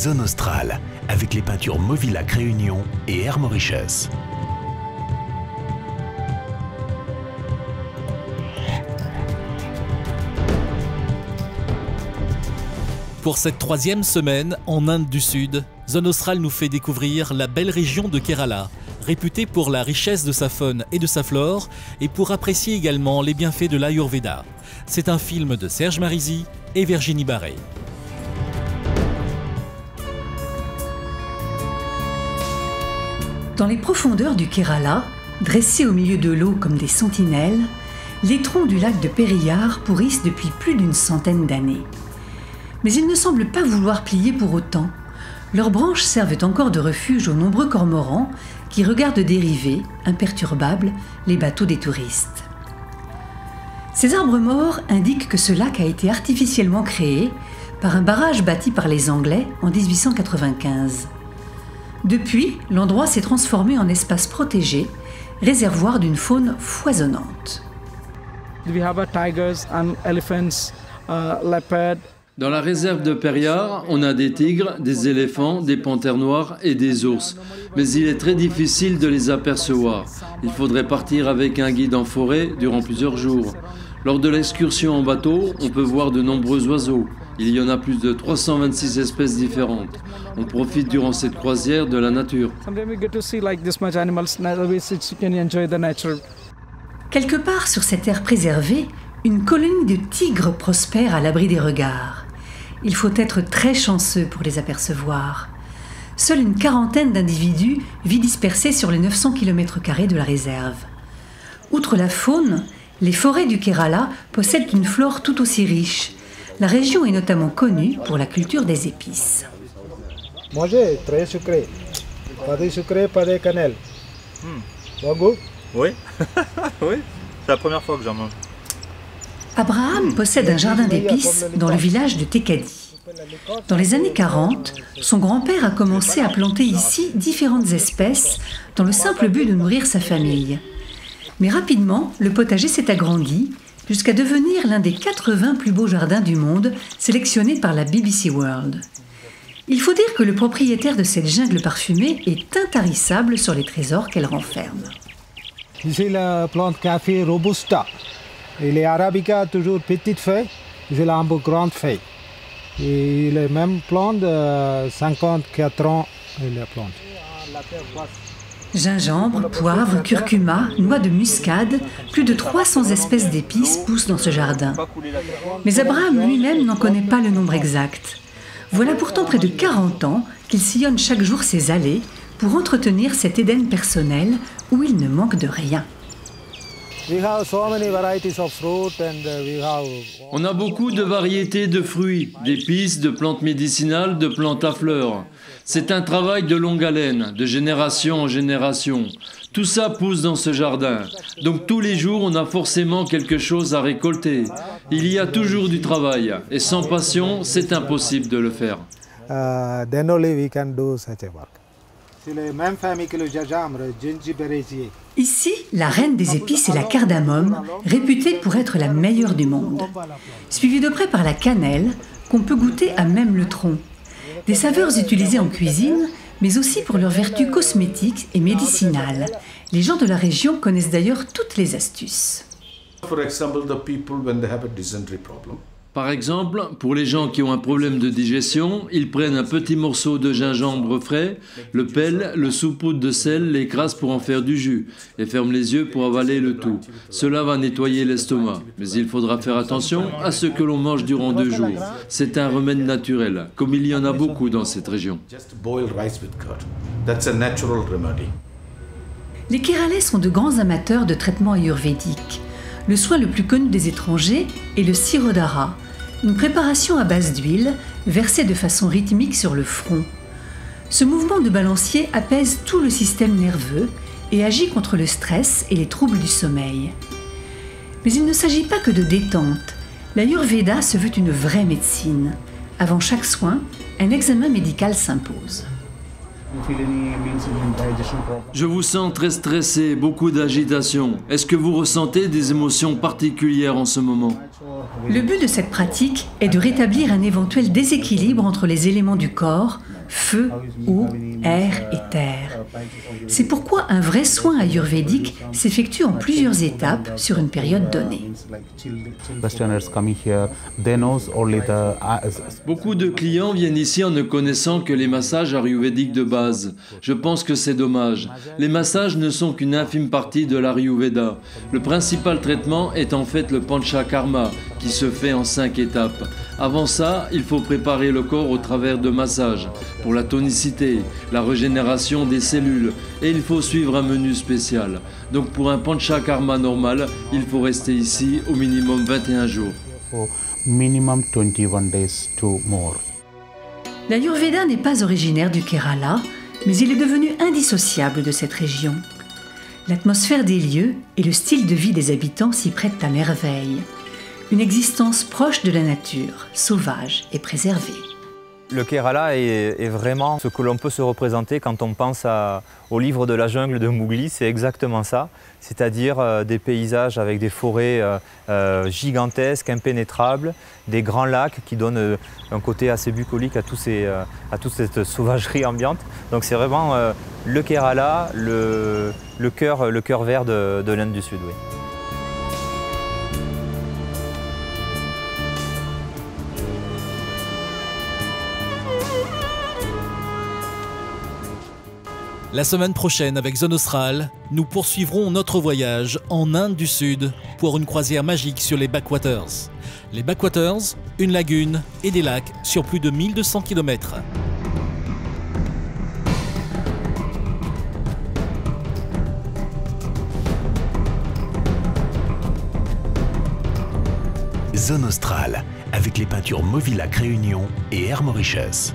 Zone Australe avec les peintures Movilac Réunion et Air Mauritius. Pour cette 3e semaine en Inde du Sud, Zone Australe nous fait découvrir la belle région de Kerala, réputée pour la richesse de sa faune et de sa flore, et pour apprécier également les bienfaits de l'Ayurveda. C'est un film de Serge Marisy et Virginie Barré. Dans les profondeurs du Kerala, dressés au milieu de l'eau comme des sentinelles, les troncs du lac de Periyar pourrissent depuis plus d'une centaine d'années. Mais ils ne semblent pas vouloir plier pour autant. Leurs branches servent encore de refuge aux nombreux cormorans qui regardent dériver, imperturbables, les bateaux des touristes. Ces arbres morts indiquent que ce lac a été artificiellement créé par un barrage bâti par les Anglais en 1895. Depuis, l'endroit s'est transformé en espace protégé, réservoir d'une faune foisonnante. Dans la réserve de Periyar, on a des tigres, des éléphants, des panthères noires et des ours. Mais il est très difficile de les apercevoir. Il faudrait partir avec un guide en forêt durant plusieurs jours. Lors de l'excursion en bateau, on peut voir de nombreux oiseaux. Il y en a plus de 326 espèces différentes. On profite durant cette croisière de la nature. Quelque part sur cette aire préservée, une colonie de tigres prospère à l'abri des regards. Il faut être très chanceux pour les apercevoir. Seule une quarantaine d'individus vit dispersés sur les 900 km² de la réserve. Outre la faune, les forêts du Kerala possèdent une flore tout aussi riche. La région est notamment connue pour la culture des épices. Manger très sucré. Pas de sucré, pas de cannelle. Bon goût? Oui, oui, c'est la première fois que j'en mange. Abraham possède un jardin d'épices dans le village de Tekadi. Dans les années 40, son grand-père a commencé à planter ici différentes espèces dans le simple but de nourrir sa famille. Mais rapidement, le potager s'est agrandi jusqu'à devenir l'un des 80 plus beaux jardins du monde sélectionnés par la BBC World. Il faut dire que le propriétaire de cette jungle parfumée est intarissable sur les trésors qu'elle renferme. Ici, la plante café Robusta. Et les Arabica, toujours petites feuilles, j'ai un peu grande feuille. Et les mêmes plantes, 54 ans, la plante. Gingembre, poivre, curcuma, noix de muscade, plus de 300 espèces d'épices poussent dans ce jardin. Mais Abraham lui-même n'en connaît pas le nombre exact. Voilà pourtant près de 40 ans qu'il sillonne chaque jour ses allées pour entretenir cet Éden personnel où il ne manque de rien. On a beaucoup de variétés de fruits, d'épices, de plantes médicinales, de plantes à fleurs. C'est un travail de longue haleine, de génération en génération. Tout ça pousse dans ce jardin. Donc tous les jours, on a forcément quelque chose à récolter. Il y a toujours du travail. Et sans passion, c'est impossible de le faire. Then only we can do such a work. C'est la même famille que le gingembre, gingiberacées. Ici, la reine des épices est la cardamome, réputée pour être la meilleure du monde. Suivie de près par la cannelle, qu'on peut goûter à même le tronc. Des saveurs utilisées en cuisine, mais aussi pour leurs vertus cosmétiques et médicinales. Les gens de la région connaissent d'ailleurs toutes les astuces. Par exemple, pour les gens qui ont un problème de digestion, ils prennent un petit morceau de gingembre frais, le pèlent, le saupoudrent de sel, l'écrasent pour en faire du jus et ferment les yeux pour avaler le tout. Cela va nettoyer l'estomac, mais il faudra faire attention à ce que l'on mange durant 2 jours. C'est un remède naturel, comme il y en a beaucoup dans cette région. Les Kéralais sont de grands amateurs de traitements ayurvédiques. Le soin le plus connu des étrangers est le sirodhara, une préparation à base d'huile versée de façon rythmique sur le front. Ce mouvement de balancier apaise tout le système nerveux et agit contre le stress et les troubles du sommeil. Mais il ne s'agit pas que de détente. L'Ayurveda se veut une vraie médecine. Avant chaque soin, un examen médical s'impose. Je vous sens très stressé, beaucoup d'agitation. Est-ce que vous ressentez des émotions particulières en ce moment ? Le but de cette pratique est de rétablir un éventuel déséquilibre entre les éléments du corps, feu, eau, air et terre. C'est pourquoi un vrai soin ayurvédique s'effectue en plusieurs étapes sur une période donnée. Beaucoup de clients viennent ici en ne connaissant que les massages ayurvédiques de base. Je pense que c'est dommage. Les massages ne sont qu'une infime partie de l'Ayurveda. Le principal traitement est en fait le Panchakarma, qui se fait en 5 étapes. Avant ça, il faut préparer le corps au travers de massages, pour la tonicité, la régénération des cellules, et il faut suivre un menu spécial. Donc pour un Panchakarma normal, il faut rester ici au minimum 21 jours. Minimum 21 days to more. L'Ayurveda n'est pas originaire du Kerala, mais il est devenu indissociable de cette région. L'atmosphère des lieux et le style de vie des habitants s'y prêtent à merveille. Une existence proche de la nature, sauvage et préservée. Le Kerala est vraiment ce que l'on peut se représenter quand on pense au livre de la jungle de Mowgli, c'est exactement ça. C'est-à-dire des paysages avec des forêts gigantesques, impénétrables, des grands lacs qui donnent un côté assez bucolique à toute cette sauvagerie ambiante. Donc c'est vraiment le Kerala, le cœur vert de l'Inde du Sud. Oui. La semaine prochaine, avec Zone Australe, nous poursuivrons notre voyage en Inde du Sud pour une croisière magique sur les backwaters. Les backwaters, une lagune et des lacs sur plus de 1200 km. Zone Australe, avec les peintures Movilac Réunion et Air Mauritius.